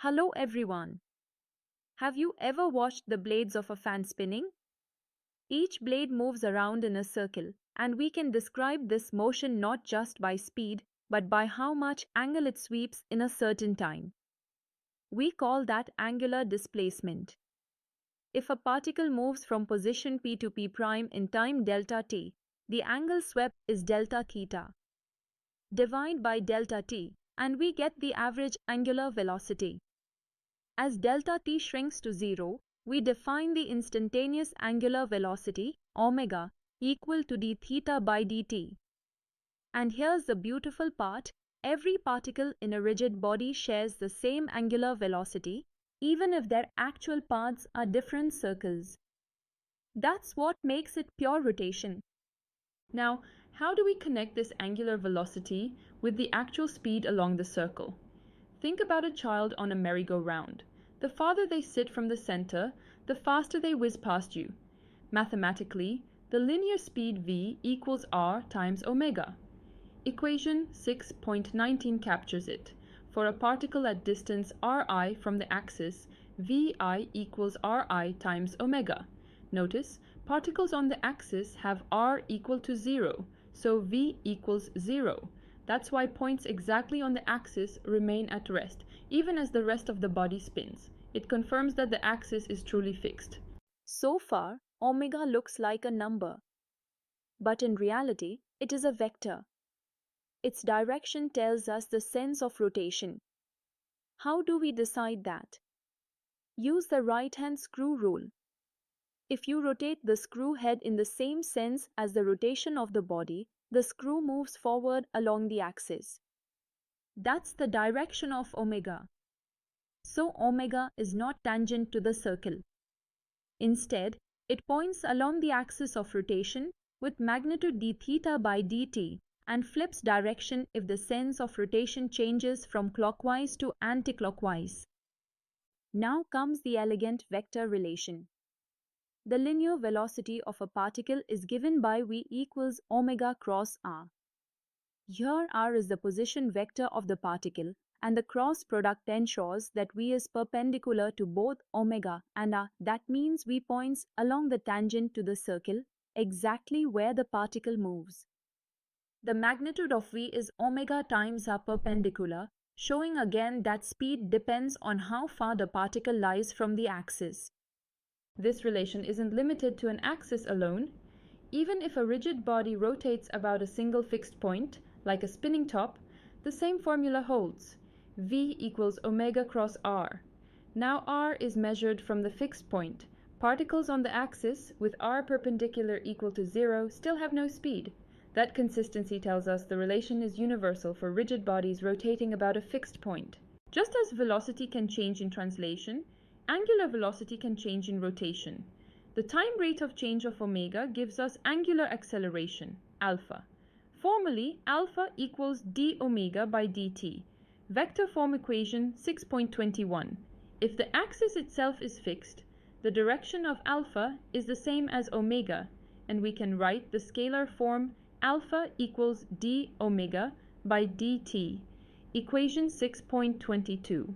Hello everyone. Have you ever watched the blades of a fan spinning? Each blade moves around in a circle, and we can describe this motion not just by speed, but by how much angle it sweeps in a certain time. We call that angular displacement. If a particle moves from position P to P' in time delta t, the angle swept is delta theta. Divide by delta t, and we get the average angular velocity. As delta t shrinks to zero, we define the instantaneous angular velocity, omega, equal to d theta by dt. And here's the beautiful part, every particle in a rigid body shares the same angular velocity, even if their actual paths are different circles. That's what makes it pure rotation. Now, how do we connect this angular velocity with the actual speed along the circle? Think about a child on a merry-go-round. The farther they sit from the center, the faster they whiz past you. Mathematically, the linear speed v equals r times omega. Equation 6.19 captures it. For a particle at distance ri from the axis, vi equals ri times omega. Notice, particles on the axis have r equal to 0, so v equals 0. That's why points exactly on the axis remain at rest, even as the rest of the body spins. It confirms that the axis is truly fixed. So far, omega looks like a number. But in reality, it is a vector. Its direction tells us the sense of rotation. How do we decide that? Use the right-hand screw rule. If you rotate the screw head in the same sense as the rotation of the body, the screw moves forward along the axis. That's the direction of omega. So omega is not tangent to the circle. Instead, it points along the axis of rotation with magnitude d theta by dt and flips direction if the sense of rotation changes from clockwise to anticlockwise. Now comes the elegant vector relation. The linear velocity of a particle is given by v equals omega cross r. Here r is the position vector of the particle, and the cross product ensures that v is perpendicular to both omega and r. That means v points along the tangent to the circle, exactly where the particle moves. The magnitude of v is omega times r perpendicular, showing again that speed depends on how far the particle lies from the axis. This relation isn't limited to an axis alone. Even if a rigid body rotates about a single fixed point, like a spinning top, the same formula holds. V equals omega cross r. Now r is measured from the fixed point. Particles on the axis, with r perpendicular equal to 0, still have no speed. That consistency tells us the relation is universal for rigid bodies rotating about a fixed point. Just as velocity can change in translation, angular velocity can change in rotation. The time rate of change of omega gives us angular acceleration, alpha. Formally, alpha equals d omega by dt. Vector form equation 6.21. If the axis itself is fixed, the direction of alpha is the same as omega, and we can write the scalar form alpha equals d omega by dt. Equation 6.22.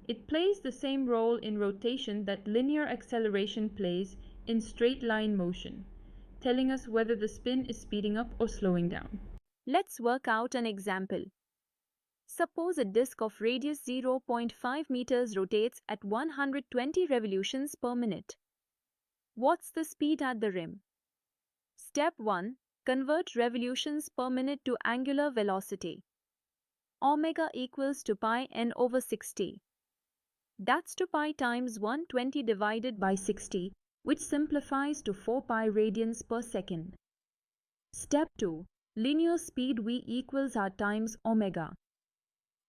It plays the same role in rotation that linear acceleration plays in straight line motion, telling us whether the spin is speeding up or slowing down. Let's work out an example. Suppose a disk of radius 0.5 meters rotates at 120 revolutions per minute. What's the speed at the rim? Step 1. Convert revolutions per minute to angular velocity. Omega equals to pi n over 60. That's 2 pi times 120 divided by 60, which simplifies to 4 pi radians per second. Step 2. Linear speed v equals r times omega.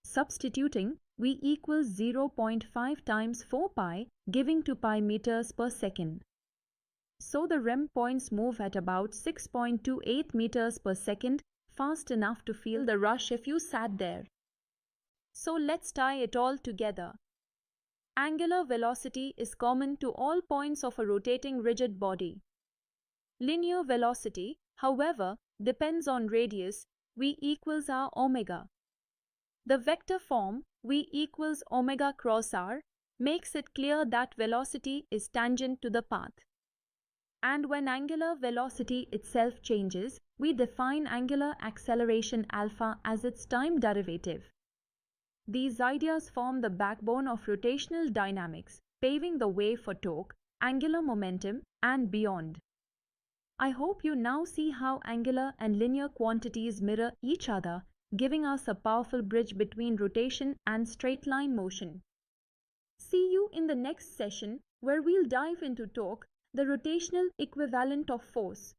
Substituting, v equals 0.5 times 4 pi, giving 2 pi meters per second. So the rim points move at about 6.28 meters per second, fast enough to feel the rush if you sat there. So let's tie it all together. Angular velocity is common to all points of a rotating rigid body. Linear velocity, however, depends on radius, v equals r omega. The vector form V equals omega cross r makes it clear that velocity is tangent to the path. And when angular velocity itself changes, we define angular acceleration alpha as its time derivative. These ideas form the backbone of rotational dynamics, paving the way for torque, angular momentum, and beyond. I hope you now see how angular and linear quantities mirror each other, giving us a powerful bridge between rotation and straight-line motion. See you in the next session, where we'll dive into torque, the rotational equivalent of force,